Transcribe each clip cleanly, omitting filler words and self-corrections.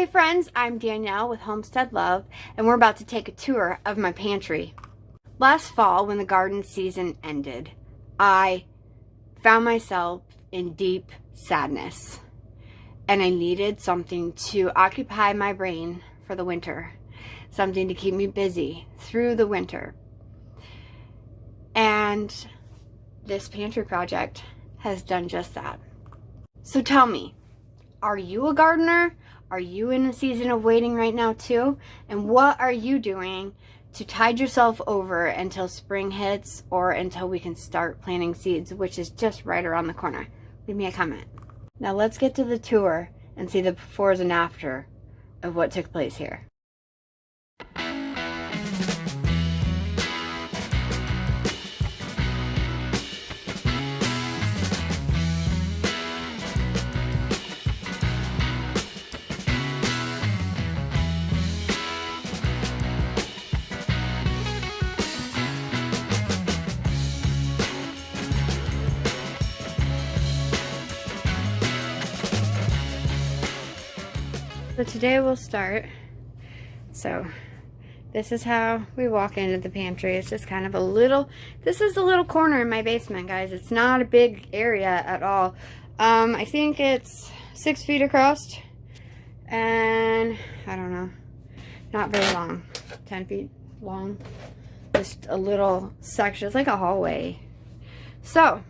Hey friends, I'm Danielle with Homestead Love, and we're about to take a tour of my pantry. Last fall, when the garden season ended, I found myself in deep sadness, and I needed something to occupy my brain for the winter, something to keep me busy through the winter. And this pantry project has done just that. So tell me, are you a gardener? Are you in a season of waiting right now too? And what are you doing to tide yourself over until spring hits or until we can start planting seeds, which is just right around the corner? Leave me a comment. Now let's get to the tour and see the befores and after of what took place here. So today we'll start. So this is how we walk into the pantry. It's just kind of a little, this is a little corner in my basement, guys. It's not a big area at all. I think it's 6 feet across and I don't know, not very long, 10 feet long. Just a little section, it's like a hallway. So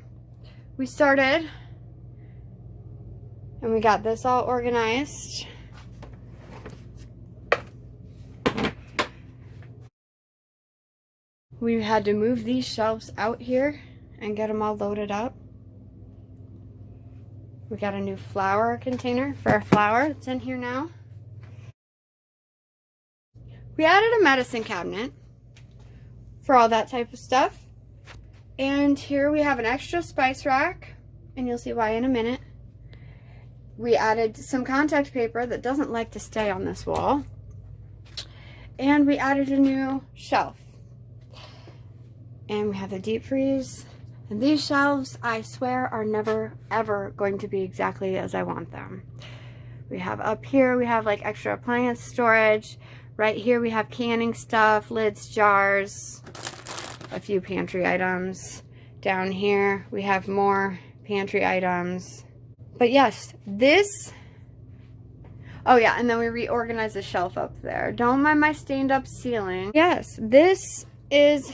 we started and we got this all organized. We had to move these shelves out here and get them all loaded up. We got a new flower container for our flower. It's in here now. We added a medicine cabinet for all that type of stuff. And here we have an extra spice rack, and you'll see why in a minute. We added some contact paper that doesn't like to stay on this wall. And we added a new shelf. And we have the deep freeze. And these shelves, I swear, are never, ever going to be exactly as I want them. We have up here, we have like extra appliance storage. Right here, we have canning stuff, lids, jars, a few pantry items. Down here, we have more pantry items. But yes, this... Oh yeah, and then we reorganized the shelf up there. Don't mind my stained up ceiling. Yes, this is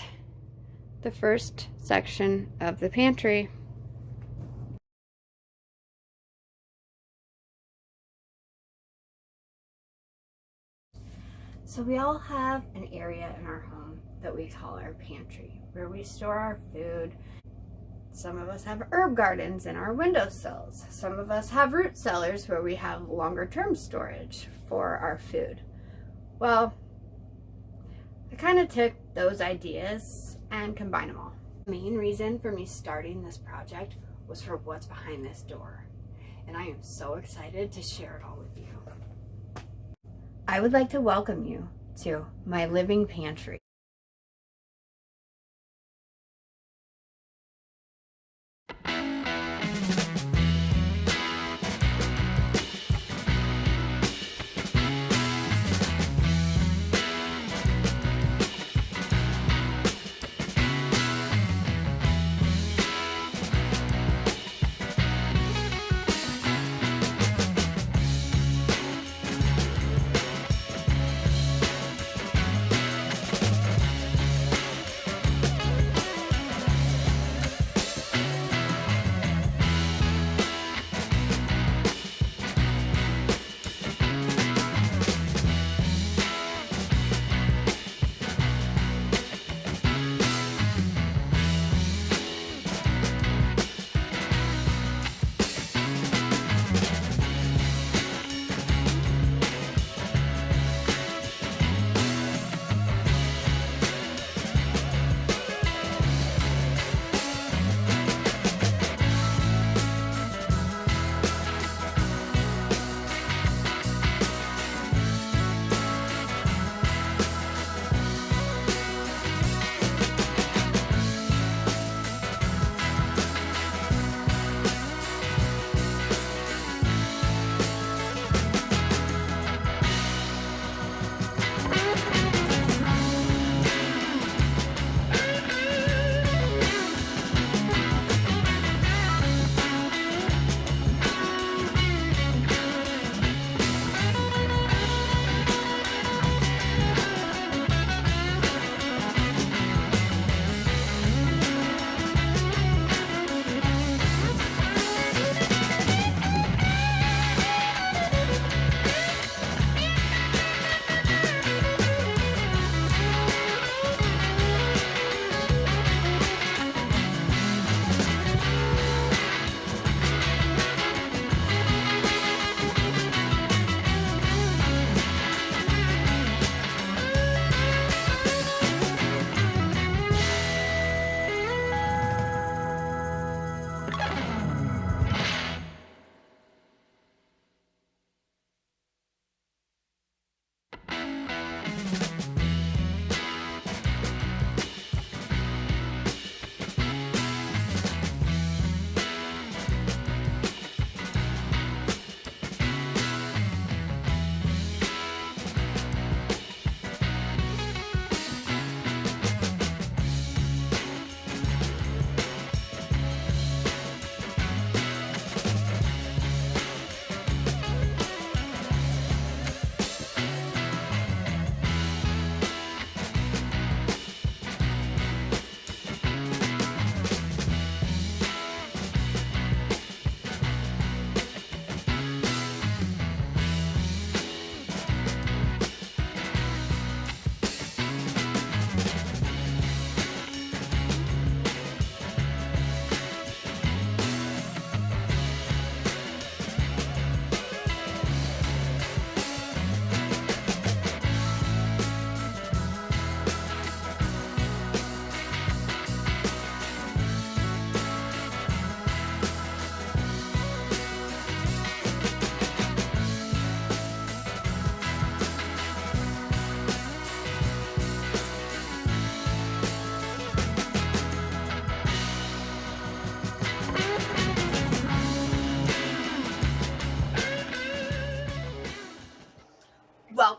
the first section of the pantry. So we all have an area in our home that we call our pantry, where we store our food. Some of us have herb gardens in our windowsills. Some of us have root cellars where we have longer term storage for our food. Well, I kind of took those ideas and combine them all. The main reason for me starting this project was for what's behind this door, and I am so excited to share it all with you. I would like to welcome you to my living pantry.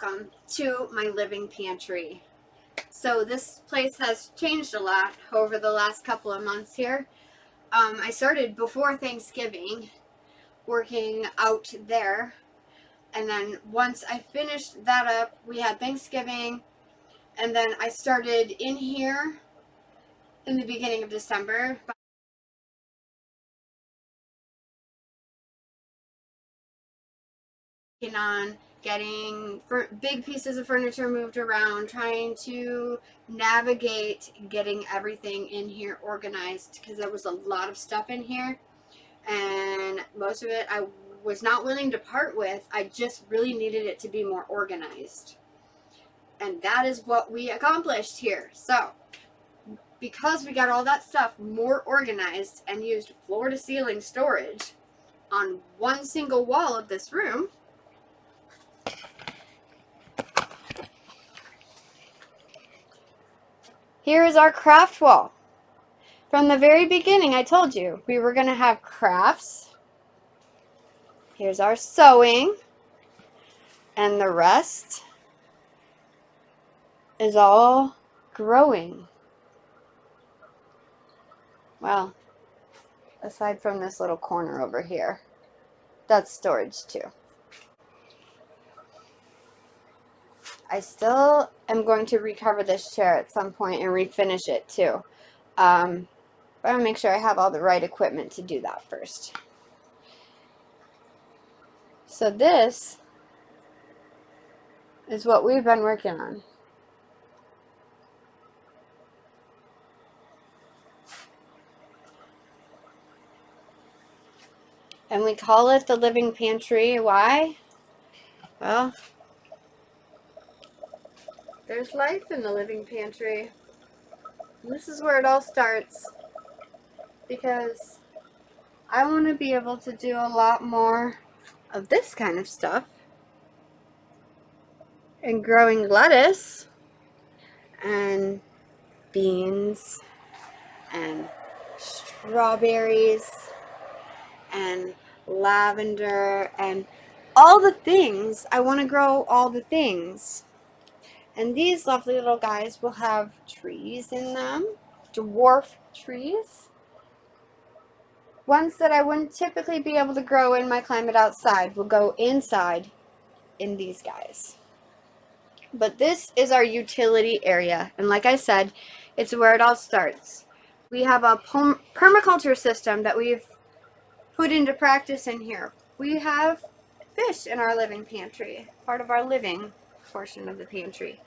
welcome to my living pantry. So this place has changed a lot over the last couple of months here. I started before Thanksgiving working out there, and then once I finished that up, we had Thanksgiving, and then I started in here in the beginning of December. On getting big pieces of furniture moved around, trying to navigate getting everything in here organized, because there was a lot of stuff in here and most of it I was not willing to part with. I just really needed it to be more organized, and that is what we accomplished here. So because we got all that stuff more organized and used floor to ceiling storage on one single wall of this room, here is our craft wall. From the very beginning, I told you we were going to have crafts. Here's our sewing. And the rest is all growing. Well, aside from this little corner over here, that's storage too. I still am going to recover this chair at some point and refinish it too. But I'm going to make sure I have all the right equipment to do that first. So this is what we've been working on. And we call it the Living Pantry. Why? Well, there's life in the Living Pantry. And this is where it all starts, because I want to be able to do a lot more of this kind of stuff, and growing lettuce and beans and strawberries and lavender and all the things. I want to grow all the things. And these lovely little guys will have trees in them, dwarf trees. Ones that I wouldn't typically be able to grow in my climate outside will go inside in these guys. But this is our utility area, and like I said, it's where it all starts. We have a permaculture system that we've put into practice in here. We have fish in our living pantry, part of our living portion of the pantry.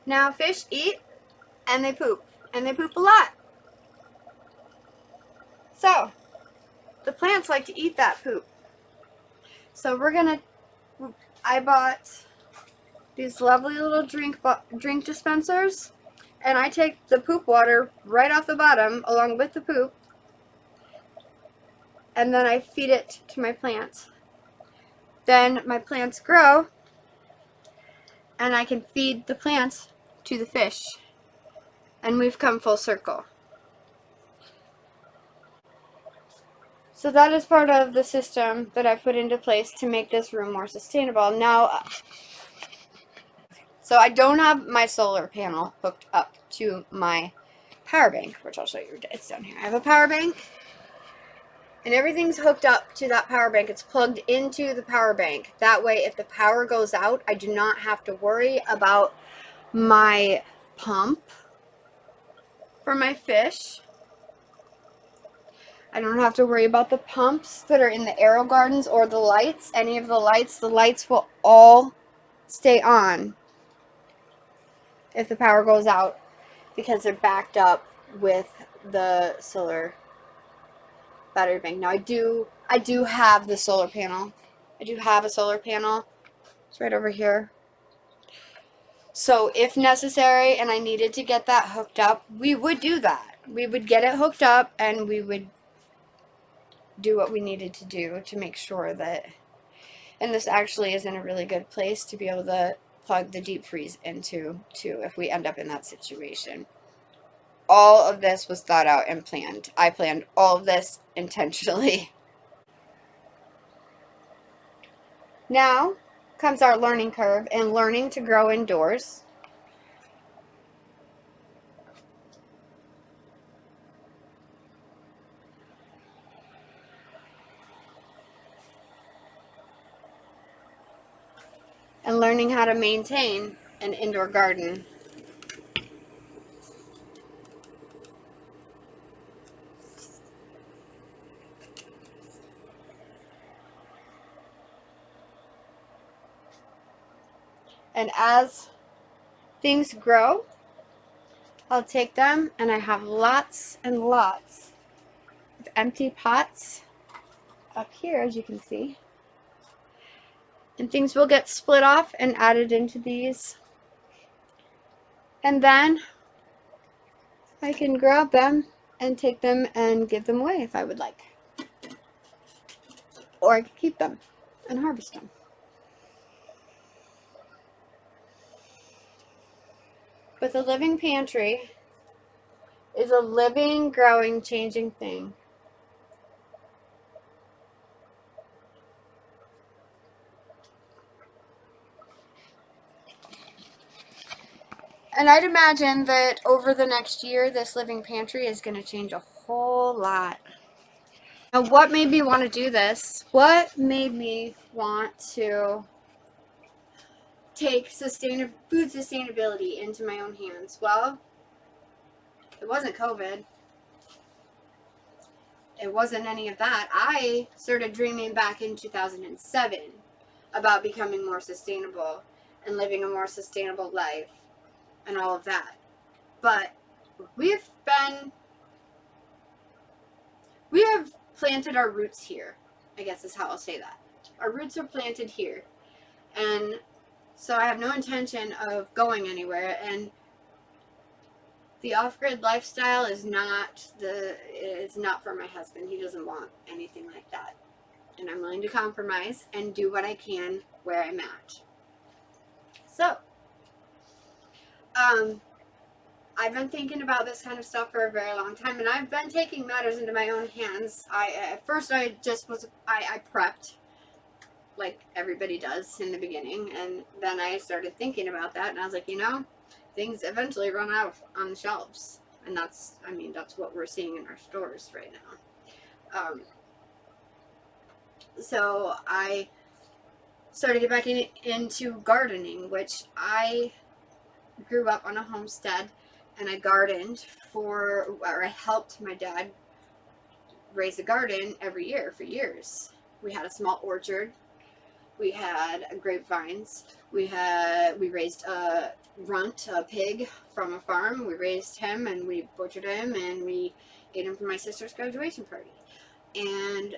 Now, fish eat and they poop a lot. So the plants like to eat that poop. So I bought these lovely little drink dispensers, and I take the poop water right off the bottom along with the poop, and then I feed it to my plants. Then my plants grow, and I can feed the plants to the fish, and we've come full circle. So that is part of the system that I put into place to make this room more sustainable. Now, so I don't have my solar panel hooked up to my power bank, which I'll show you. It's down here. I have a power bank, and everything's hooked up to that power bank. It's plugged into the power bank. That way, if the power goes out, I do not have to worry about my pump for my fish. I don't have to worry about the pumps that are in the aero gardens or the lights. Any of the lights will all stay on if the power goes out, because they're backed up with the solar battery bank. Now I do have the solar panel. I do have a solar panel. It's right over here. So if necessary and I needed to get that hooked up, we would do that. We would get it hooked up, and we would do what we needed to do to make sure that, and this actually is in a really good place to be able to plug the deep freeze into too if we end up in that situation. All of this was thought out and planned. I planned all of this intentionally. Now comes our learning curve and learning to grow indoors. And learning how to maintain an indoor garden. And as things grow, I'll take them, and I have lots and lots of empty pots up here, as you can see. And things will get split off and added into these. And then I can grab them and take them and give them away if I would like. Or I could keep them and harvest them. But the Living Pantry is a living, growing, changing thing. And I'd imagine that over the next year, this Living Pantry is going to change a whole lot. Now, what made me want to do this? What made me want to take food sustainability into my own hands? Well, it wasn't COVID. It wasn't any of that. I started dreaming back in 2007 about becoming more sustainable and living a more sustainable life and all of that. But we have planted our roots here, I guess is how I'll say that. Our roots are planted here. And so I have no intention of going anywhere. And the off-grid lifestyle is not for my husband. He doesn't want anything like that. And I'm willing to compromise and do what I can where I'm at. So, I've been thinking about this kind of stuff for a very long time, and I've been taking matters into my own hands. At first I prepped, like everybody does in the beginning, and then I started thinking about that, and I was like, things eventually run out on the shelves, and that's what we're seeing in our stores right now. So I started to get back into gardening, which I grew up on a homestead, and I gardened I helped my dad raise a garden every year for years. We had a small orchard. We had grapevines. We raised a runt, a pig from a farm. We raised him and we butchered him and we ate him for my sister's graduation party. And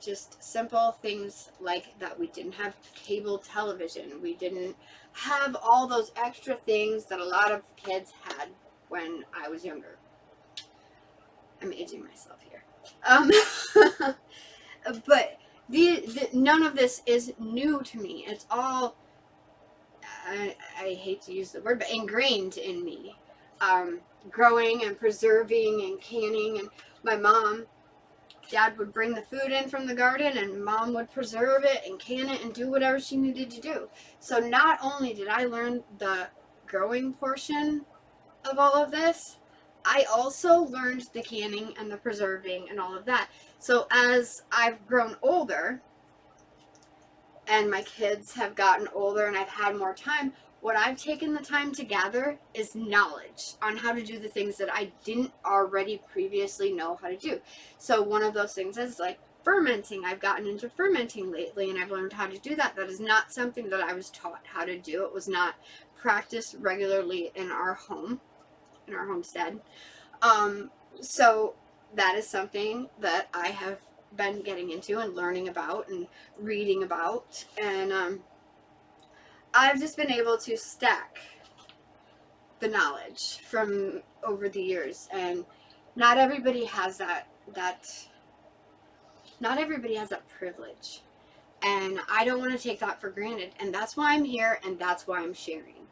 just simple things like that. We didn't have cable television. We didn't have all those extra things that a lot of kids had when I was younger. I'm aging myself here. But none of this is new to me. It's all, I hate to use the word, but ingrained in me. Growing and preserving and canning, and my mom, Dad would bring the food in from the garden, and Mom would preserve it and can it and do whatever she needed to do. So not only did I learn the growing portion of all of this, I also learned the canning and the preserving and all of that. So as I've grown older and my kids have gotten older and I've had more time, what I've taken the time to gather is knowledge on how to do the things that I didn't already previously know how to do. So one of those things is like fermenting. I've gotten into fermenting lately, and I've learned how to do that. That is not something that I was taught how to do. It was not practiced regularly in our home, in our homestead. So that is something that I have been getting into and learning about and reading about, and I've just been able to stack the knowledge from over the years, and not everybody has that not everybody has that privilege, and I don't want to take that for granted, and that's why I'm here, and that's why I'm sharing.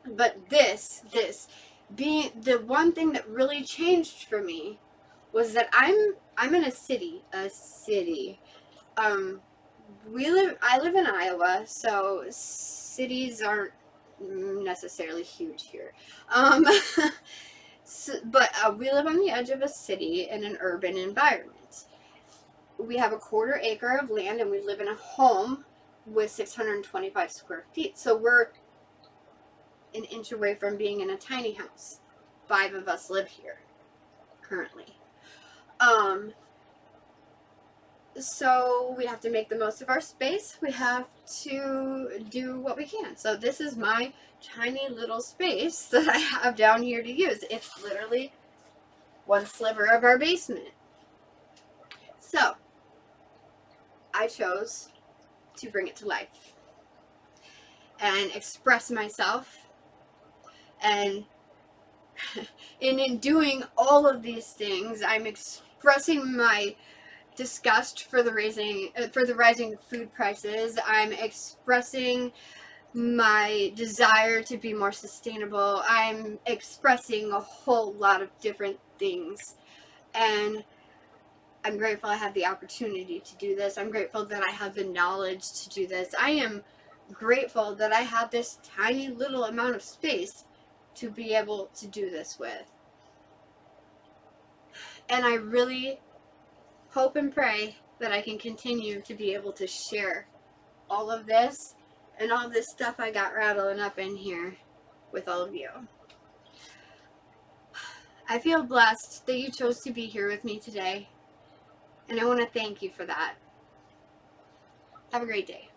But this being the one thing that really changed for me was that I'm in a city. I live in Iowa, so cities aren't necessarily huge here. But we live on the edge of a city in an urban environment. We have a 1/4 acre of land, and we live in a home with 625 square feet. So we're an inch away from being in a tiny house. 5 of us live here currently. So we have to make the most of our space. We have to do what we can. So this is my tiny little space that I have down here to use. It's literally one sliver of our basement. So I chose to bring it to life and express myself. And in doing all of these things, I'm expressing my disgust for the rising food prices. I'm expressing my desire to be more sustainable. I'm expressing a whole lot of different things, and I'm grateful I have the opportunity to do this. I'm grateful that I have the knowledge to do this. I am grateful that I have this tiny little amount of space to be able to do this with. And I really hope and pray that I can continue to be able to share all of this and all this stuff I got rattling up in here with all of you. I feel blessed that you chose to be here with me today, and I want to thank you for that. Have a great day.